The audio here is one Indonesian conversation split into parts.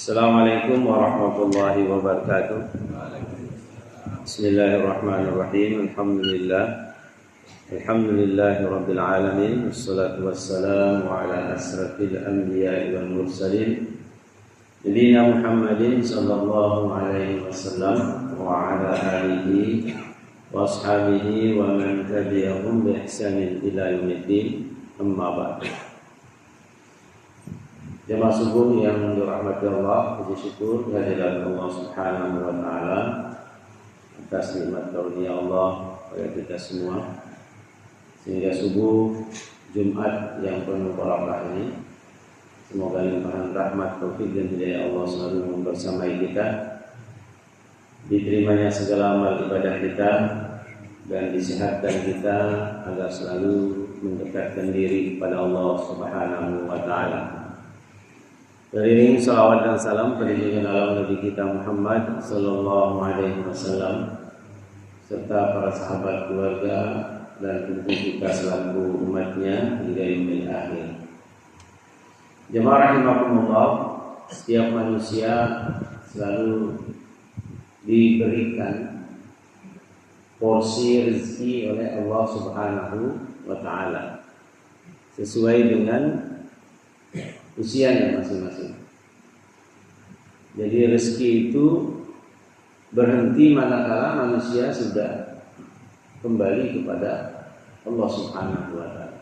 Assalamualaikum warahmatullahi wabarakatuh. Bismillahirrahmanirrahim. Alhamdulillahi rabbil alamin. Wassalatu wassalamu ala asrafil anbiya'i wal mursalin Nabiyyina Muhammadin sallallahu alaihi wasallam wa ala alihi wa ashabihi wa man tabi'ahum bi ihsanin ila yaumiddin. Amma ba'du. Jemaah subuh yang dirahmati Allah, puji syukur kehadirat Allah Subhanahu wa taala atas nikmat karunia Allah kepada kita semua, sehingga subuh Jumat yang penuh barakah ini semoga limpahan rahmat, taufik dan hidayah Allah selalu membersamai kita, diterimanya segala amal ibadah kita dan disehatkan kita agar selalu mendekatkan diri kepada Allah Subhanahu wa taala. Beriring salawat dan salam pada junjungan Nabi kita Muhammad sallallahu alaihi wasallam serta para sahabat, keluarga dan tentu kita selaku umatnya hingga yaumil akhir. Jemaah rahimakumullah, setiap manusia selalu diberikan porsi rezeki oleh Allah Subhanahu wa taala sesuai dengan usianya masing-masing. Jadi rezeki itu berhenti manakala manusia sudah kembali kepada Allah Subhanahu wa taala.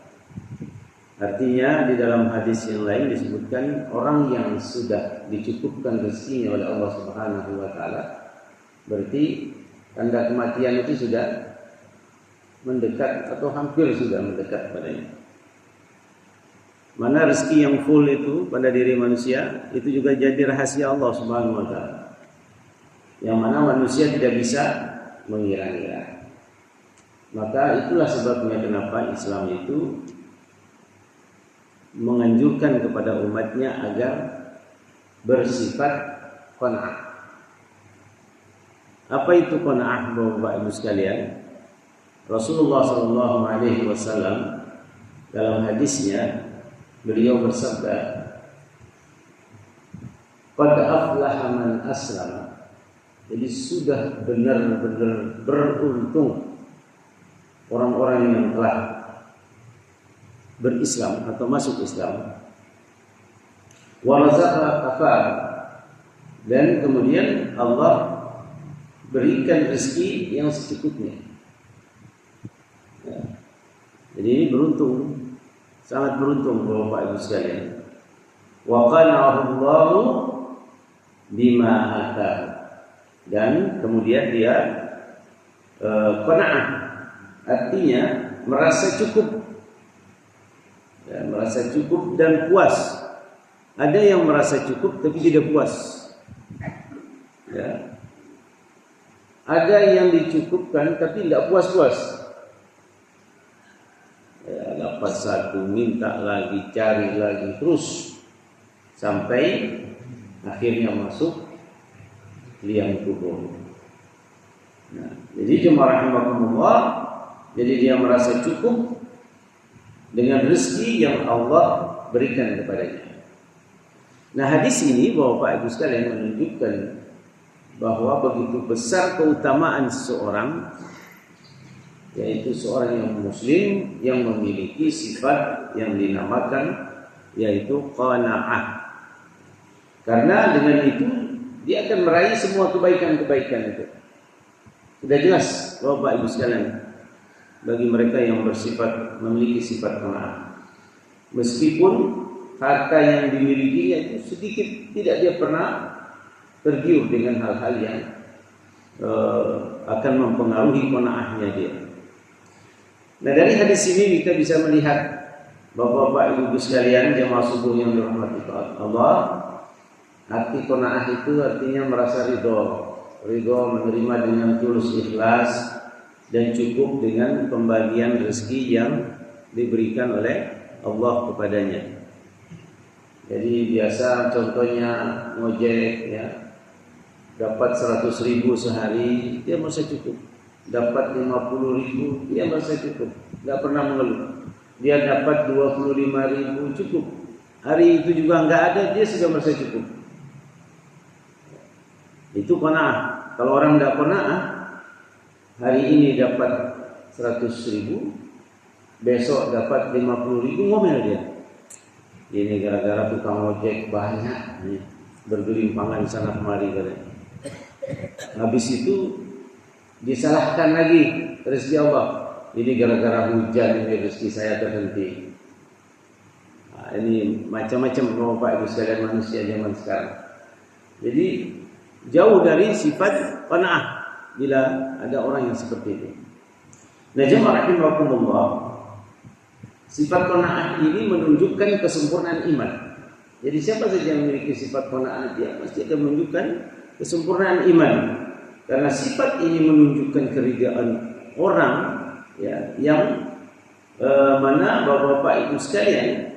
Artinya di dalam hadis yang lain disebutkan orang yang sudah dicukupkan rezekinya oleh Allah Subhanahu wa taala, berarti tanda kematian itu sudah mendekat atau hampir sudah mendekat padanya. Mana rezeki yang full itu pada diri manusia, itu juga jadi rahasia Allah Subhanahu wa taala, yang mana manusia tidak bisa mengira-ngira. Maka itulah sebabnya kenapa Islam itu menganjurkan kepada umatnya agar bersifat qanaah. Apa itu qanaah, Bapak Ibu sekalian? Rasulullah sallallahu alaihi wasallam dalam hadisnya beliau bersabda, "Qad aflaha man aslama." Jadi sudah benar-benar beruntung orang-orang yang telah berislam atau masuk Islam. Wa razaqa kafar, dan kemudian Allah berikan rezeki yang secukupnya. Ya. Jadi ini beruntung, sangat beruntung Bapak Ibu sekalian. Wa qana'ahu Allahu bima ataahu, dan kemudian dia qanaah, artinya merasa cukup, ya, merasa cukup dan puas. Ada yang merasa cukup tapi tidak puas, ya. Ada yang dicukupkan tapi tidak puas-puas. Ya, dapat satu, minta lagi, cari lagi, terus sampai akhirnya masuk liang kubur. Nah, jadi jemaah rahimakumullah, jadi dia merasa cukup dengan rezeki yang Allah berikan kepadanya. Nah, hadis ini Bapak Ibu sekalian menunjukkan bahwa begitu besar keutamaan seseorang, yaitu seorang yang muslim yang memiliki sifat yang dinamakan yaitu qanaah. Karena dengan itu dia akan meraih semua kebaikan-kebaikan itu. Sudah jelas Bapak Ibu sekalian, bagi mereka yang bersifat memiliki sifat qanaah, meskipun harta yang dimilikinya itu sedikit, tidak dia pernah tergiur dengan hal-hal yang akan mempengaruhi qanaahnya dia. Nah, dari hadis ini kita bisa melihat Bapak-bapak, Ibu sekalian, jemaah subuh yang dirahmati Allah, arti qanaah itu artinya merasa ridho menerima dengan tulus ikhlas dan cukup dengan pembagian rezeki yang diberikan oleh Allah kepadanya. Jadi biasa contohnya ngojek, ya, dapat 100.000 sehari, dia merasa cukup. Dapat 50.000, dia merasa cukup, tidak pernah mengeluh. Dia dapat 25.000, cukup. Hari itu juga nggak ada, dia sudah merasa cukup. Itu qanaah. Kalau orang tidak qanaah, hari ini dapat 100.000, besok dapat 50.000, ngomel dia. Ini gara-gara tukang ojek banyak bergelimpangan sana kemari katanya. Habis itu disalahkan lagi rezeki Allah. Ini gara-gara hujan, ini rezeki saya terhenti. Nah, ini macam-macam Bapak Ibu sekalian manusia zaman sekarang. Jadi jauh dari sifat qanaah bila ada orang yang seperti itu. Nah, jemaah rahimakumullah, sifat qanaah ini menunjukkan kesempurnaan iman. Jadi siapa saja yang memiliki sifat qanaah, dia pasti akan menunjukkan kesempurnaan iman. Karena sifat ini menunjukkan keridaan orang, ya, yang mana Bapak Ibu sekalian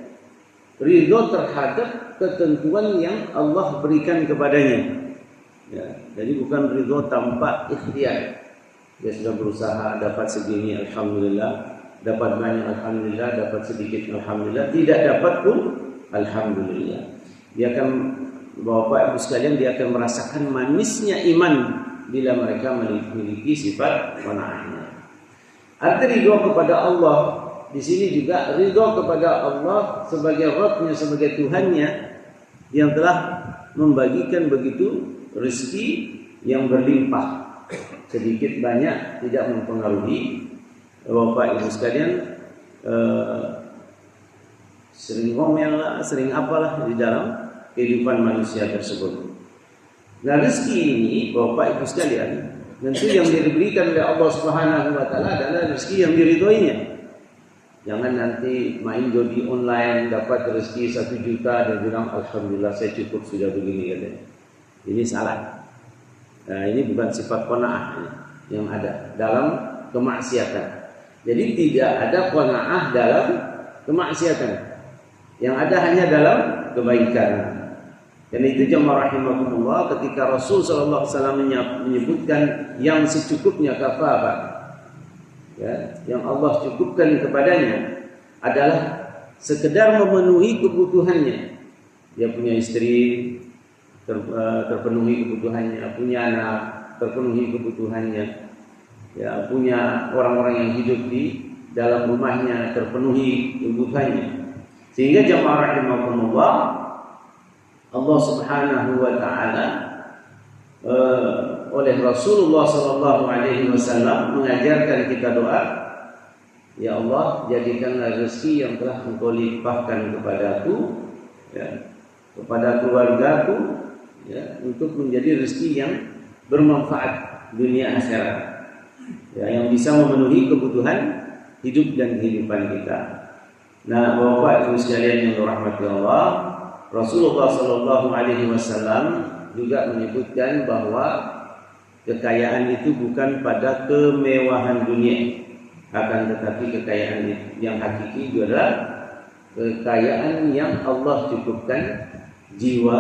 ridho terhadap ketentuan yang Allah berikan kepadanya. Ya, jadi bukan ridho tanpa ikhtiar. Dia sudah berusaha dapat segini, alhamdulillah. Dapat banyak, alhamdulillah. Dapat sedikit, alhamdulillah. Tidak dapat pun, alhamdulillah. Dia akan, Bapak Ibu sekalian, dia akan merasakan manisnya iman bila mereka memiliki sifat qanaahnya. Arti ridho kepada Allah di sini juga ridho kepada Allah sebagai Rabb-Nya, sebagai Tuhannya yang telah membagikan begitu rezeki yang berlimpah. Sedikit banyak tidak mempengaruhi. Bapak Ibu sekalian, sering ngomel lah, sering apalah di dalam kehidupan manusia tersebut. Nah, rezeki ini Bapak Ibu sekalian, tentu yang diberikan oleh Allah Subhanahu wa taala adalah rezeki yang diridhoinya. Jangan nanti main judi online dapat rezeki 1 juta dan bilang alhamdulillah saya cukup sudah begini katanya. Ini salah. Nah, ini bukan sifat qanaah yang ada dalam kemaksiatan. Jadi tidak ada qanaah dalam kemaksiatan. Yang ada hanya dalam kebaikan. Dan itu jemaah rahimakumullah, ketika Rasul sallallahu alaihi wasallam menyebutkan yang secukupnya kafafah, ya, yang Allah cukupkan kepadanya adalah sekedar memenuhi kebutuhannya. Dia punya istri, terpenuhi kebutuhannya, punya anak, terpenuhi kebutuhannya, ya, punya orang-orang yang hidup di dalam rumahnya, terpenuhi kebutuhannya. Sehingga jemaah rahimakumullah, Allah Subhanahu wa taala oleh Rasulullah sallallahu alaihi wasallam mengajarkan kita doa, ya Allah, jadikanlah rezeki yang telah Engkau limpahkan kepadaku, ya, kepada keluargaku, ya, untuk menjadi rezeki yang bermanfaat dunia akhirat, ya, yang bisa memenuhi kebutuhan hidup dan kehidupan kita. Nah, Bapak Ibu sekalian yang dirahmati Allah, Rasulullah sallallahu alaihi wasallam juga menyebutkan bahwa kekayaan itu bukan pada kemewahan dunia, akan tetapi kekayaan yang hakiki itu adalah kekayaan yang Allah cukupkan jiwa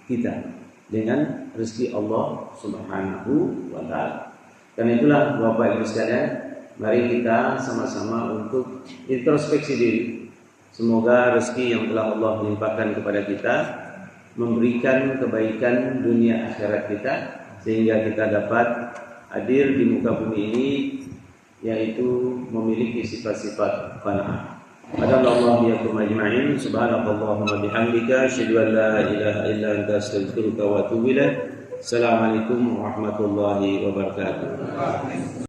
kita dengan rezeki Allah Subhanahu wa taala. Karena itulah Bapak Ibu sekalian, mari kita sama-sama untuk introspeksi diri. Semoga rezeki yang telah Allah limpahkan kepada kita memberikan kebaikan dunia akhirat kita, sehingga kita dapat hadir di muka bumi ini, yaitu memiliki sifat-sifat qanaah. Adallahu biyakum ajma'in. Subhanakallahumma bihamdika asyhadu an la ilaha illa anta astaghfiruka wa atubu ilaik. Assalamualaikum warahmatullahi wabarakatuh.